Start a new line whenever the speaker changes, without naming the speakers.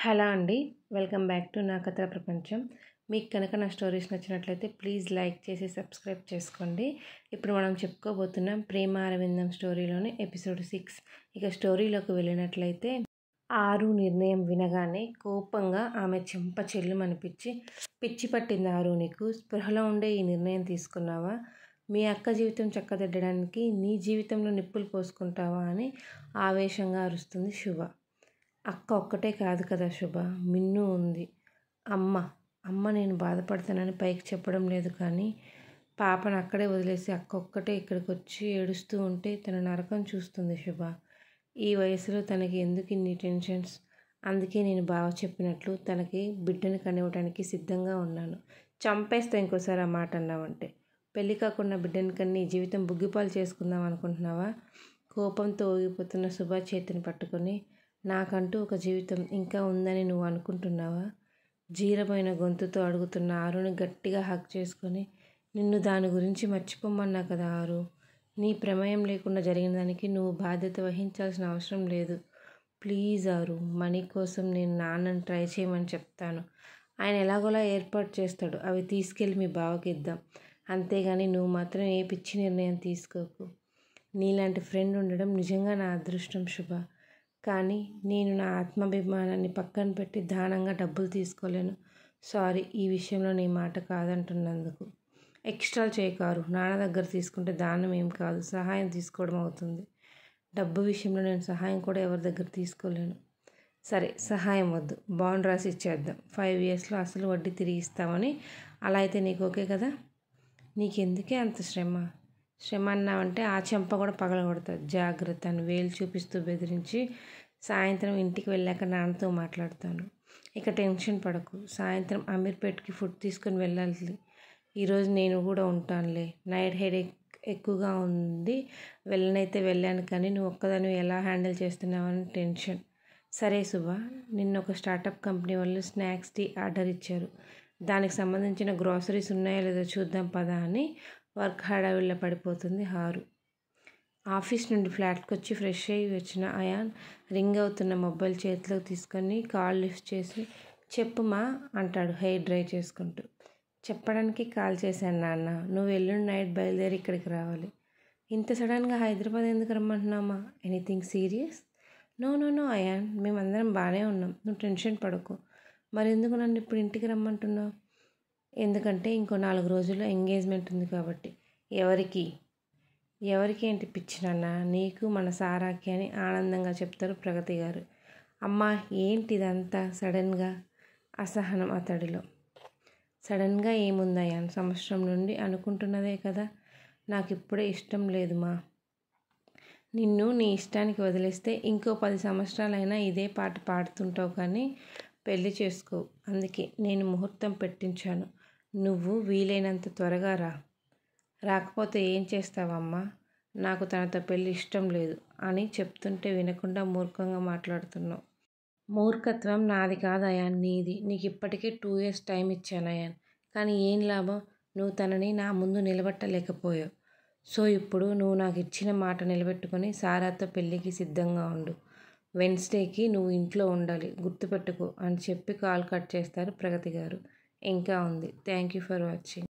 Hello అండి. Welcome back to నా కథల ప్రపంచం. మీకు కనుక నా స్టోరీస్ నచ్చినట్లయితే ప్లీజ్ లైక్ చేసి సబ్స్క్రైబ్ చేసుకోండి. ఇప్పుడు మనం చెప్పుకోబోతున్నాం ప్రేమ అరవిందం స్టోరీలోని ఎపిసోడ్ 6. ఇక స్టోరీలోకి వెళ్ళినట్లయితే ఆరు నిర్ణయం వినగానే కోపంగా ఆమె చెంప చెల్లుమనిపించి, పిచ్చి పట్టింది ఆరు, నీకు స్పృహలో ఉండే ఈ నిర్ణయం తీసుకున్నావా? మీ అక్క జీవితం చక్కదిద్దడానికి నీ జీవితంలో నిప్పులు పోసుకుంటావా అని ఆవేశంగా అరుస్తుంది శుభ. అక్క ఒక్కటే కాదు కదా శుభ, మిన్ను ఉంది. అమ్మ నేను బాధపడతానని పైకి చెప్పడం లేదు, కానీ పాపను అక్కడే వదిలేసి అక్క ఒక్కటే ఇక్కడికి వచ్చి ఏడుస్తూ ఉంటే తన నరకం చూస్తుంది శుభ. ఈ వయసులో తనకి ఎందుకు ఇన్ని టెన్షన్స్? అందుకే నేను బావ చెప్పినట్లు తనకి బిడ్డని కనివ్వడానికి సిద్ధంగా ఉన్నాను. చంపేస్తా ఇంకోసారి ఆ మాట అన్నావంటే. పెళ్ళి కాకుండా బిడ్డని కన్ని జీవితం బుగ్గిపాలు చేసుకుందాం అనుకుంటున్నావా? కోపంతో ఊగిపోతున్న శుభ చేతిని పట్టుకొని, నాకంటూ ఒక జీవితం ఇంకా ఉందని నువ్వు అనుకుంటున్నావా? జీరమైన గొంతుతో అడుగుతున్న ఆరుని గట్టిగా హక్ చేసుకొని, నిన్ను దాని గురించి మర్చిపోమన్నా కదా ఆరు. నీ ప్రమేయం లేకుండా జరిగిన దానికి నువ్వు బాధ్యత వహించాల్సిన అవసరం లేదు. ప్లీజ్ ఆరు, మనీ కోసం నేను నాన్నని ట్రై చేయమని చెప్తాను. ఆయన ఎలాగోలా ఏర్పాటు చేస్తాడు. అవి తీసుకెళ్ళి మీ బావకి ఇద్దాం. అంతేగాని నువ్వు మాత్రం ఏ పిచ్చి నిర్ణయం తీసుకోకు. నీలాంటి ఫ్రెండ్ ఉండడం నిజంగా నా అదృష్టం శుభ. కానీ నేను నా ఆత్మాభిమానాన్ని పక్కన పెట్టి దానంగా డబ్బులు తీసుకోలేను. సారీ, ఈ విషయంలో నీ మాట కాదంటున్నందుకు. ఎక్స్ట్రాలు చేయకారు. నాన్న దగ్గర తీసుకుంటే దానం ఏం కాదు, సహాయం తీసుకోవడం అవుతుంది. డబ్బు విషయంలో నేను సహాయం కూడా ఎవరి దగ్గర తీసుకోలేను. సరే, సహాయం వద్దు, బాండ్ రాసి ఇచ్చేద్దాం. 5 yearsలో అసలు వడ్డీ తిరిగి ఇస్తామని. అలా అయితే నీకు ఓకే కదా? నీకెందుకే అంత శ్రమ అన్నావంటే ఆ చెంప కూడా పగలగొడతా, జాగ్రత్త అని వేలు చూపిస్తూ బెదిరించి, సాయంత్రం ఇంటికి వెళ్ళాక నాన్నతో మాట్లాడతాను. ఇక టెన్షన్ పడకు. సాయంత్రం అమీర్పేట్కి ఫుడ్ తీసుకొని వెళ్ళాలి. ఈరోజు నేను కూడా ఉంటానులే. నైట్ హెడేక్ ఎక్కువగా ఉంది. వెళ్ళనైతే వెళ్ళాను, కానీ నువ్వు ఒక్కదాన్ని ఎలా హ్యాండిల్ చేస్తున్నావని టెన్షన్. సరే శుభ, నిన్న ఒక స్టార్టప్ కంపెనీ వాళ్ళు స్నాక్స్ టీ ఆర్డర్ ఇచ్చారు. దానికి సంబంధించిన గ్రాసరీస్ ఉన్నాయో లేదో చూద్దాం పదా అని వర్క్ హడావిడిలో పడిపోతుంది హారు. ఆఫీస్ నుండి ఫ్లాట్కి వచ్చి ఫ్రెష్ అయ్యి వచ్చిన అయాన్ రింగ్ అవుతున్న మొబైల్ చేతిలోకి తీసుకొని కాల్ లిఫ్ట్ చేసి, చెప్పుమా అంటాడు హెయిర్ డ్రై చేసుకుంటూ. చెప్పడానికి కాల్ చేశాను నాన్న, నువ్వు ఎల్లుండి నైట్ బయలుదేరి ఇక్కడికి రావాలి. ఇంత సడన్గా హైదరాబాద్ ఎందుకు రమ్మంటున్నామా? Anything serious? నో అయాన్, మేమందరం బాగానే ఉన్నాం, నువ్వు టెన్షన్ పడకు. మరి ఎందుకు నన్ను ఇప్పుడు ఇంటికి రమ్మంటున్నావు? ఎందుకంటే ఇంకో 4 రోజుల్లో ఎంగేజ్మెంట్ ఉంది కాబట్టి. ఎవరికి ఏంటి పిచ్చి నాన్న, నీకు మన సారాకి అని ఆనందంగా చెప్తారు ప్రగతి గారు. అమ్మా ఏంటి ఇదంతా సడన్గా? అసహనం అతడిలో. సడన్గా ఏముందయ్యా, సంవత్సరం నుండి అనుకుంటున్నదే కదా. నాకు ఇప్పుడే ఇష్టం లేదు మా. నిన్ను నీ ఇష్టానికి వదిలేస్తే ఇంకో 10 సంవత్సరాలైనా ఇదే పాట పాడుతుంటావు, కానీ పెళ్లి చేసుకో. అందుకే నేను ముహూర్తం పెట్టించాను. నువ్వు వీలైనంత త్వరగా రా. రాకపోతే ఏం చేస్తావమ్మా? నాకు తనతో పెళ్ళి ఇష్టం లేదు అని చెప్తుంటే వినకుండా మూర్ఖంగా మాట్లాడుతున్నావు. మూర్ఖత్వం నాది కాదు అయాన్, నీది. నీకు ఇప్పటికే 2 years టైం ఇచ్చాను అయాన్, కానీ ఏం లాభం? నువ్వు తనని నా ముందు నిలబెట్టలేకపోయావు. సో ఇప్పుడు నువ్వు నాకు ఇచ్చిన మాట నిలబెట్టుకొని సారాతో పెళ్ళికి సిద్ధంగా ఉండు. వెన్స్డేకి నువ్వు ఇంట్లో ఉండాలి, గుర్తుపెట్టుకో అని చెప్పి కాల్ కట్ చేస్తారు ప్రగతి గారు. ఇంకా ఉంది. Thank you for watching.